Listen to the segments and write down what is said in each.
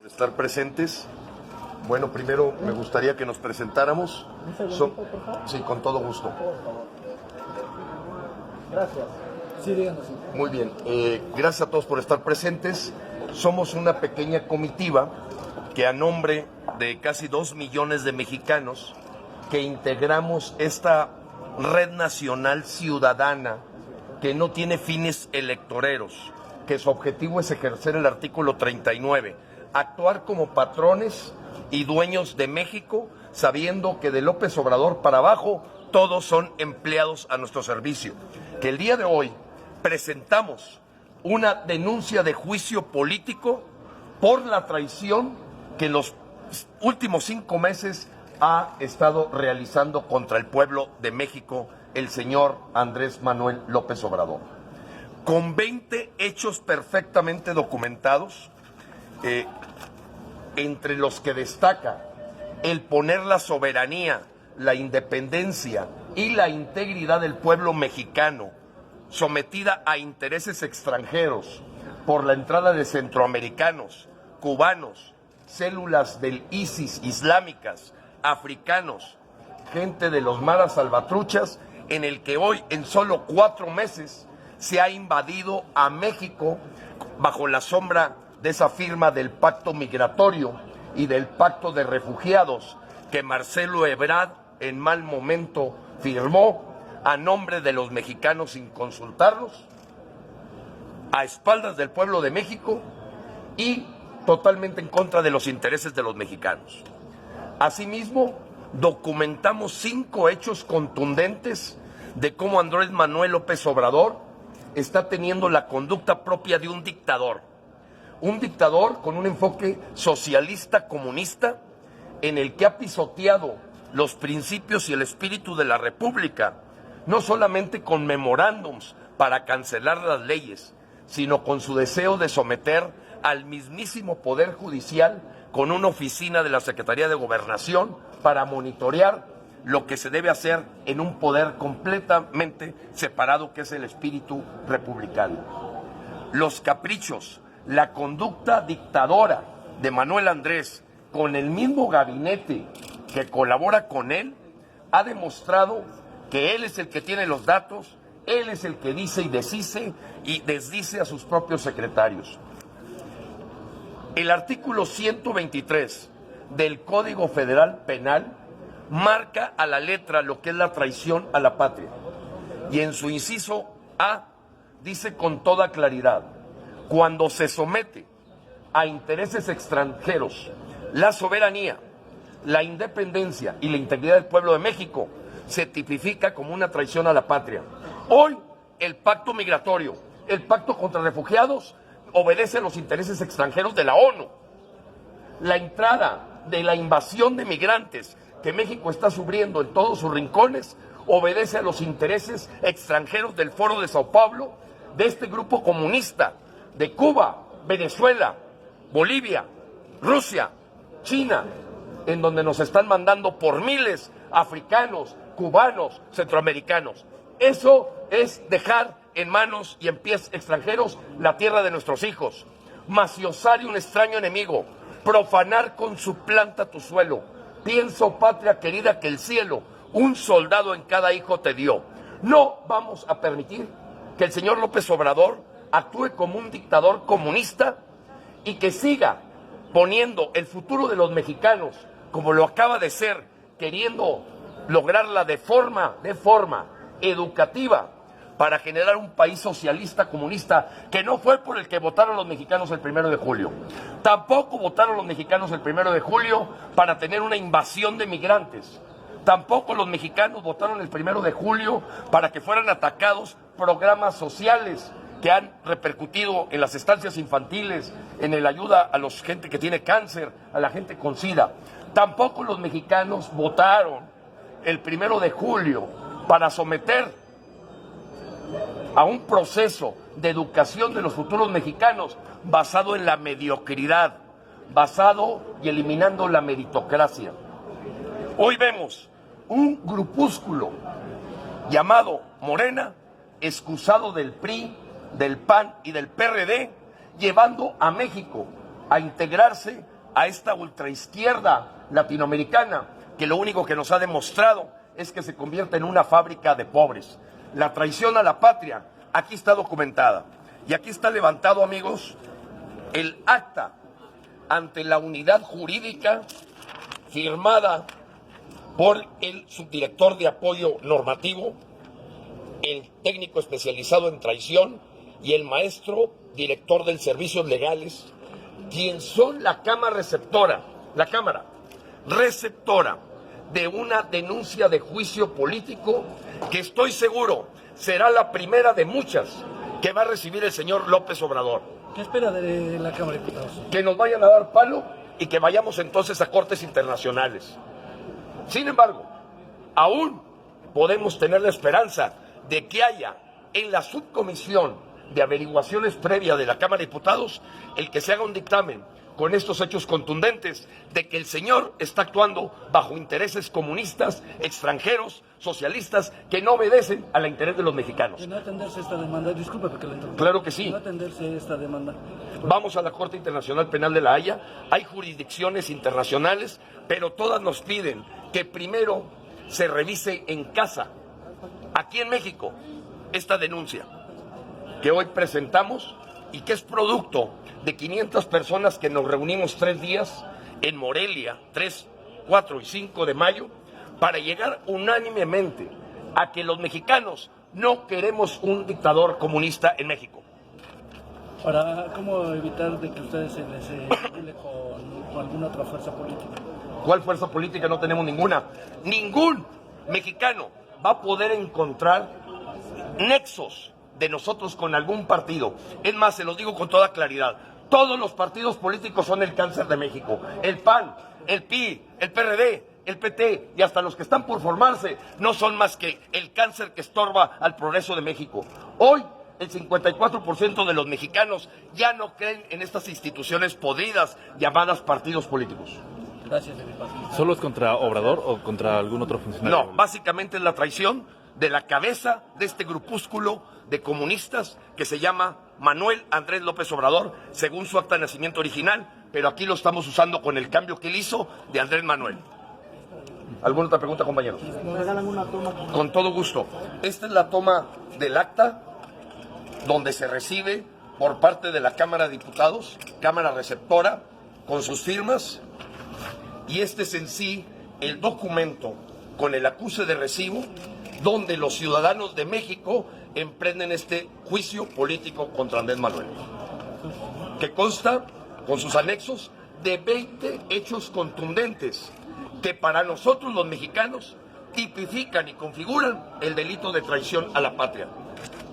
Estar presentes. Bueno, primero me gustaría que nos presentáramos. Sí, con todo gusto. Gracias. Sí, díganos. Muy bien, gracias a todos por estar presentes. Somos una pequeña comitiva que a nombre de casi 2 millones de mexicanos que integramos esta red nacional ciudadana que no tiene fines electoreros, que su objetivo es ejercer el artículo 39, actuar como patrones y dueños de México, sabiendo que de López Obrador para abajo todos son empleados a nuestro servicio. Que el día de hoy presentamos una denuncia de juicio político por la traición que en los últimos 5 meses ha estado realizando contra el pueblo de México el señor Andrés Manuel López Obrador. Con 20 hechos perfectamente documentados, entre los que destaca el poner la soberanía, la independencia y la integridad del pueblo mexicano sometida a intereses extranjeros por la entrada de centroamericanos, cubanos, células del ISIS islámicas, africanos, gente de los maras salvatruchas, en el que hoy en solo 4 meses se ha invadido a México bajo la sombra de esa firma del pacto migratorio y del pacto de refugiados que Marcelo Ebrard en mal momento firmó a nombre de los mexicanos sin consultarlos, a espaldas del pueblo de México y totalmente en contra de los intereses de los mexicanos. Asimismo, documentamos 5 hechos contundentes de cómo Andrés Manuel López Obrador está teniendo la conducta propia de un dictador con un enfoque socialista comunista en el que ha pisoteado los principios y el espíritu de la República, no solamente con memorándums para cancelar las leyes, sino con su deseo de someter al mismísimo Poder Judicial con una oficina de la Secretaría de Gobernación para monitorear lo que se debe hacer en un poder completamente separado, que es el espíritu republicano. Los caprichos, la conducta dictadora de Manuel Andrés con el mismo gabinete que colabora con él, ha demostrado que él es el que tiene los datos, él es el que dice y desdice a sus propios secretarios. El artículo 123 del Código Federal Penal marca a la letra lo que es la traición a la patria. Y en su inciso A dice con toda claridad: cuando se somete a intereses extranjeros la soberanía, la independencia y la integridad del pueblo de México, se tipifica como una traición a la patria. Hoy, el pacto migratorio, el pacto contra refugiados, obedece a los intereses extranjeros de la ONU. La entrada de la invasión de migrantes que México está sufriendo en todos sus rincones obedece a los intereses extranjeros del Foro de Sao Paulo, de este grupo comunista, de Cuba, Venezuela, Bolivia, Rusia, China, en donde nos están mandando por miles africanos, cubanos, centroamericanos. Eso es dejar en manos y en pies extranjeros la tierra de nuestros hijos, maciosar un extraño enemigo, profanar con su planta tu suelo. Pienso, patria querida, que el cielo un soldado en cada hijo te dio. No vamos a permitir que el señor López Obrador actúe como un dictador comunista y que siga poniendo el futuro de los mexicanos, como lo acaba de ser, queriendo lograrla de forma educativa para generar un país socialista comunista, que no fue por el que votaron los mexicanos el 1 de julio. Tampoco votaron los mexicanos el 1 de julio para tener una invasión de migrantes. Tampoco los mexicanos votaron el 1 de julio para que fueran atacados programas sociales que han repercutido en las estancias infantiles, en la ayuda a la gente que tiene cáncer, a la gente con SIDA. Tampoco los mexicanos votaron el 1 de julio para someter a un proceso de educación de los futuros mexicanos basado en la mediocridad, basado y eliminando la meritocracia. Hoy vemos un grupúsculo llamado Morena, excusado del PRI, del PAN y del PRD, llevando a México a integrarse a esta ultraizquierda latinoamericana, que lo único que nos ha demostrado es que se convierte en una fábrica de pobres. La traición a la patria aquí está documentada. Y aquí está levantado, amigos, el acta ante la unidad jurídica firmada por el subdirector de apoyo normativo, el técnico especializado en traición y el maestro director de servicios legales, quien son la cámara receptora de una denuncia de juicio político que estoy seguro será la primera de muchas que va a recibir el señor López Obrador. ¿Qué espera de la Cámara de Diputados? Que nos vayan a dar palo y que vayamos entonces a cortes internacionales. Sin embargo, aún podemos tener la esperanza de que haya en la subcomisión de averiguaciones previa de la Cámara de Diputados el que se haga un dictamen con estos hechos contundentes de que el señor está actuando bajo intereses comunistas, extranjeros, socialistas, que no obedecen al interés de los mexicanos. ¿De no atenderse esta demanda? Disculpe porque le interrumpo. Claro que sí. ¿De no atenderse esta demanda? Vamos a la Corte Internacional Penal de la Haya, hay jurisdicciones internacionales, pero todas nos piden que primero se revise en casa, aquí en México, esta denuncia que hoy presentamos y que es producto de 500 personas que nos reunimos 3 días en Morelia, 3, 4 y 5 de mayo, para llegar unánimemente a que los mexicanos no queremos un dictador comunista en México. ¿Cómo evitar de que ustedes se les vincule con alguna otra fuerza política? ¿Cuál fuerza política? No tenemos ninguna. Ningún mexicano va a poder encontrar nexos de nosotros con algún partido. Es más, se los digo con toda claridad. Todos los partidos políticos son el cáncer de México. El PAN, el PRI, el PRD, el PT y hasta los que están por formarse no son más que el cáncer que estorba al progreso de México. Hoy, el 54% de los mexicanos ya no creen en estas instituciones podridas llamadas partidos políticos. Gracias, ¿Solo es contra Obrador o contra algún otro funcionario? No, básicamente es la traición de la cabeza de este grupúsculo de comunistas que se llama Manuel Andrés López Obrador, según su acta de nacimiento original, pero aquí lo estamos usando con el cambio que él hizo de Andrés Manuel. ¿Alguna otra pregunta, compañeros? ¿Nos regalan una toma? Con todo gusto. Esta es la toma del acta donde se recibe por parte de la Cámara de Diputados, Cámara receptora, con sus firmas, y este es en sí el documento con el acuse de recibo donde los ciudadanos de México emprenden este juicio político contra Andrés Manuel, que consta, con sus anexos, de 20 hechos contundentes que para nosotros los mexicanos tipifican y configuran el delito de traición a la patria.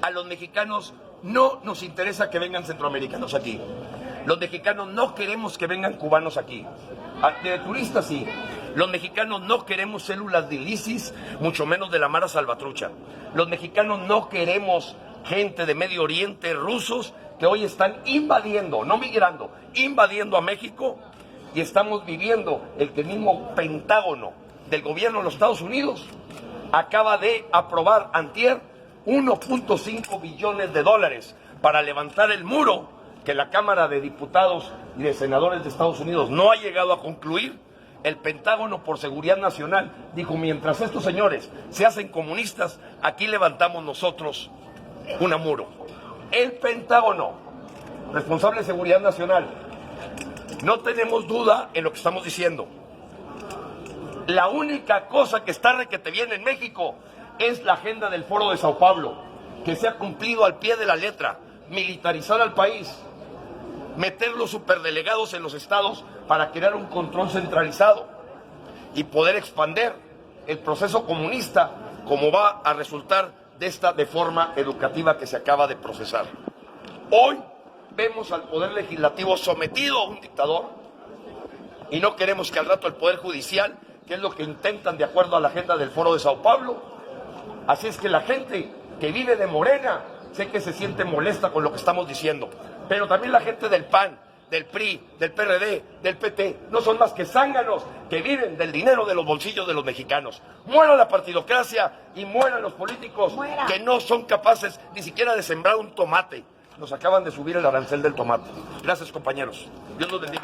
A los mexicanos no nos interesa que vengan centroamericanos aquí. Los mexicanos no queremos que vengan cubanos aquí. De turistas sí. Los mexicanos no queremos células de ISIS, mucho menos de la Mara Salvatrucha. Los mexicanos no queremos gente de Medio Oriente, rusos, que hoy están invadiendo, no migrando, invadiendo a México, y estamos viviendo el que el mismo Pentágono del gobierno de los Estados Unidos acaba de aprobar antier 1.5 billones de dólares para levantar el muro que la Cámara de Diputados y de Senadores de Estados Unidos no ha llegado a concluir. El Pentágono, por seguridad nacional, dijo: mientras estos señores se hacen comunistas, aquí levantamos nosotros un muro. El Pentágono, responsable de seguridad nacional, no tenemos duda en lo que estamos diciendo. La única cosa que está requete bien en México es la agenda del Foro de Sao Paulo, que se ha cumplido al pie de la letra: militarizar al país, meter los superdelegados en los estados para crear un control centralizado y poder expandir el proceso comunista, como va a resultar de esta reforma educativa que se acaba de procesar. Hoy vemos al Poder Legislativo sometido a un dictador y no queremos que al rato el Poder Judicial, que es lo que intentan de acuerdo a la agenda del Foro de Sao Paulo. Así es que la gente que vive de Morena, sé que se siente molesta con lo que estamos diciendo, pero también la gente del PAN, del PRI, del PRD, del PT, no son más que zánganos que viven del dinero de los bolsillos de los mexicanos. Muera la partidocracia y mueran los políticos que no son capaces ni siquiera de sembrar un tomate. nos acaban de subir el arancel del tomate. Gracias, compañeros. Dios los bendiga.